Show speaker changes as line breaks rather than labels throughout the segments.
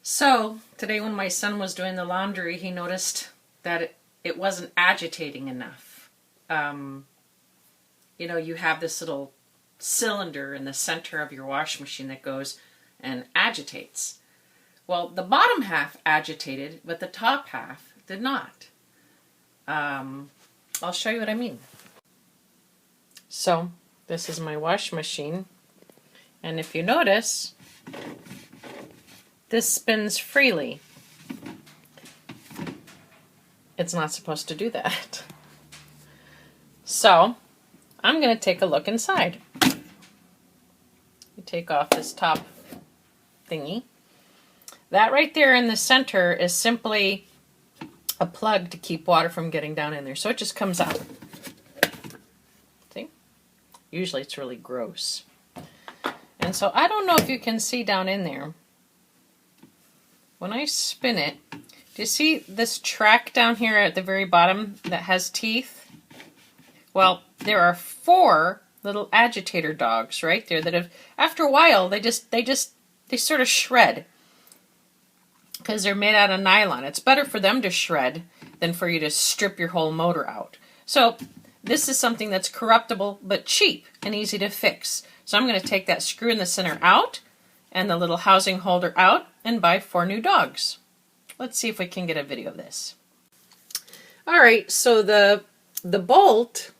So today when my son was doing the laundry, he noticed that it wasn't agitating enough. You have this little cylinder in the center of your washing machine that goes and agitates. Well, the bottom half agitated, but the top half did not. I'll show you what I mean. So this is my washing machine, and if you notice, this spins freely. It's not supposed to do that. So I'm going to take a look inside. You take off this top thingy. That right there in the center is simply a plug to keep water from getting down in there. So it just comes out. See? Usually it's really gross. And so I don't know if you can see down in there. When I spin it, do you see this track down here at the very bottom that has teeth? Well, there are 4 little agitator dogs right there that have, after a while, they sort of shred because they're made out of nylon. It's better for them to shred than for you to strip your whole motor out. So this is something that's corruptible but cheap and easy to fix. So I'm going to take that screw in the center out and the little housing holder out and buy 4 new dogs. Let's see if we can get a video of this. All right, so the bolt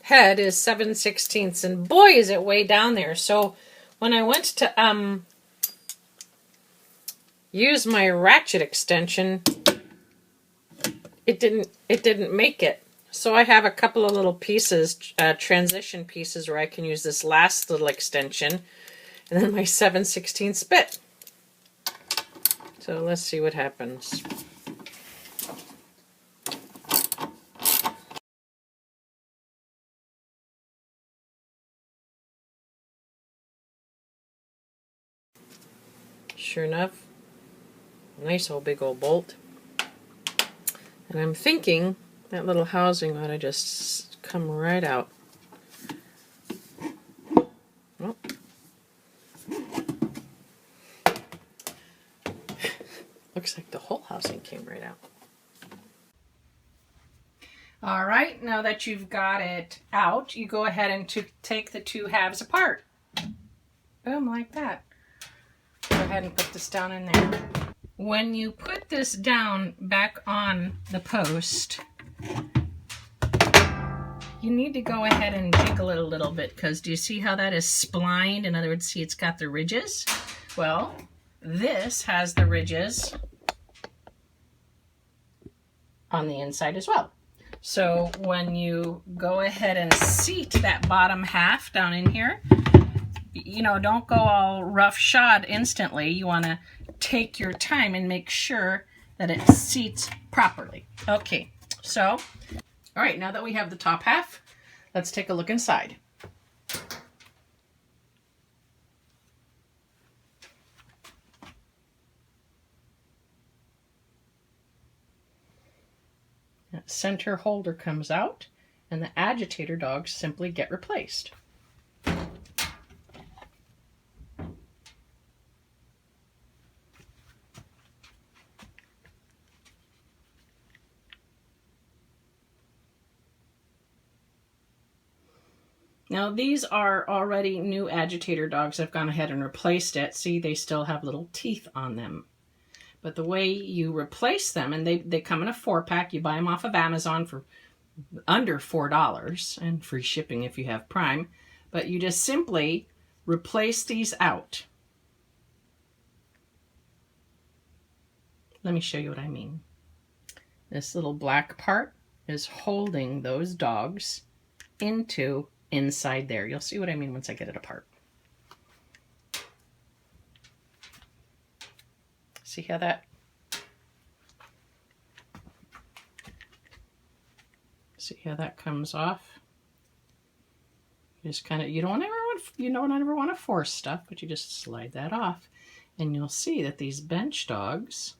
head is 7/16, and boy is it way down there. So when I went to use my ratchet extension, it didn't make it. So I have a couple of little pieces, transition pieces, where I can use this last little extension and then my 7/16 bit. So let's see what happens. Sure enough, nice old big old bolt. And I'm thinking that little housing ought to just come right out. Oh. Looks like the whole housing came right out. All right, now that you've got it out, you go ahead and take the 2 halves apart. Boom, like that. Go ahead and put this down in there. When you put this down back on the post, you need to go ahead and jiggle it a little bit, because do you see how that is splined? In other words, see it's got the ridges? Well, this has the ridges on the inside as well. So when you go ahead and seat that bottom half down in here, don't go all roughshod instantly. You want to take your time and make sure that it seats properly. Okay, so, all right, now that we have the top half, let's take a look inside. That center holder comes out, and the agitator dogs simply get replaced. Now these are already new agitator dogs. I've gone ahead and replaced it. See, they still have little teeth on them. But the way you replace them, and they come in a 4-pack. You buy them off of Amazon for under $4 and free shipping if you have Prime. But you just simply replace these out. Let me show you what I mean. This little black part is holding those dogs into inside there. You'll see what I mean once I get it apart. See how that? See how that comes off? Just kind of, you don't ever want to force stuff, but you just slide that off, and you'll see that these bench dogs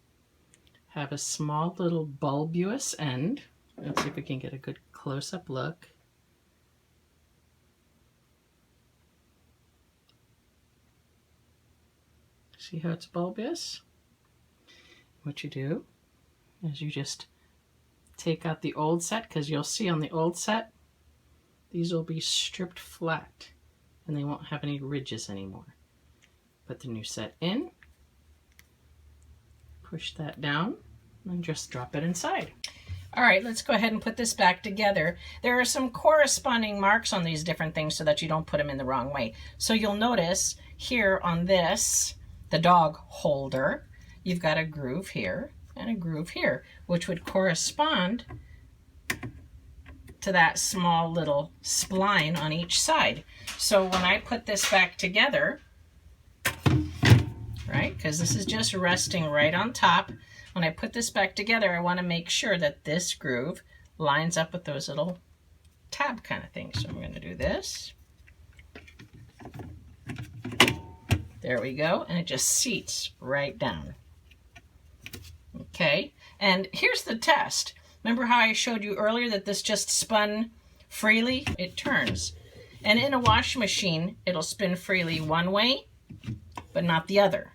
have a small little bulbous end. Let's see if we can get a good close-up look. See how it's bulbous? What you do is you just take out the old set, because you'll see on the old set, these will be stripped flat and they won't have any ridges anymore. Put the new set in, push that down, and just drop it inside. All right, let's go ahead and put this back together. There are some corresponding marks on these different things so that you don't put them in the wrong way. So you'll notice here on this, the dog holder, you've got a groove here and a groove here, which would correspond to that small little spline on each side. So when I put this back together, right, because this is just resting right on top, when I put this back together, I want to make sure that this groove lines up with those little tab kind of things. So I'm going to do this. There we go, and it just seats right down. Okay, and here's the test. Remember how I showed you earlier that this just spun freely? It turns. And in a washing machine, it'll spin freely one way, but not the other.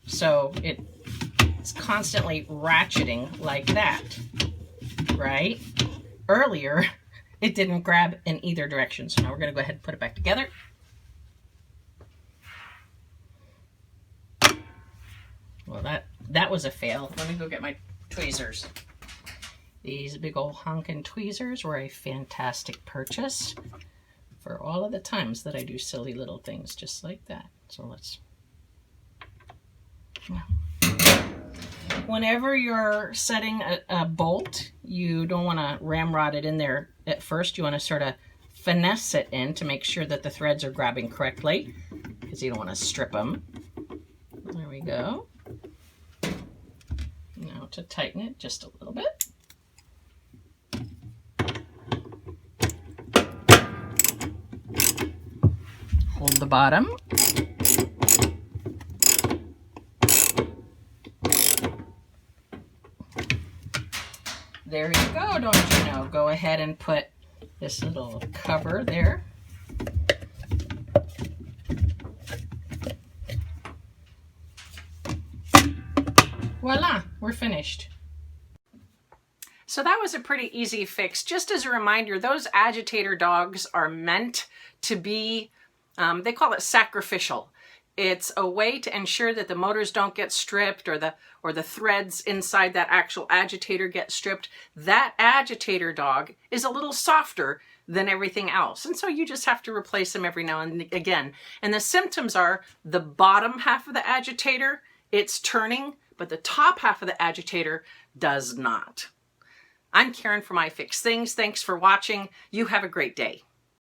So it's constantly ratcheting like that, right? Earlier, it didn't grab in either direction. So now we're going to go ahead and put it back together. Well, that was a fail. Let me go get my tweezers. These big old honkin' tweezers were a fantastic purchase for all of the times that I do silly little things just like that. So let's... Whenever you're setting a bolt, you don't want to ramrod it in there at first. You want to sort of finesse it in to make sure that the threads are grabbing correctly, because you don't want to strip them. There we go. Now to tighten it just a little bit. Hold the bottom. There you go, don't you know? Go ahead and put this little cover there. Voila, we're finished. So that was a pretty easy fix. Just as a reminder, those agitator dogs are meant to be, they call it sacrificial. It's a way to ensure that the motors don't get stripped or the threads inside that actual agitator get stripped. That agitator dog is a little softer than everything else. And so you just have to replace them every now and again. And the symptoms are the bottom half of the agitator, it's turning, but the top half of the agitator does not. I'm Karen from iFixThings. Thanks for watching. You have a great day.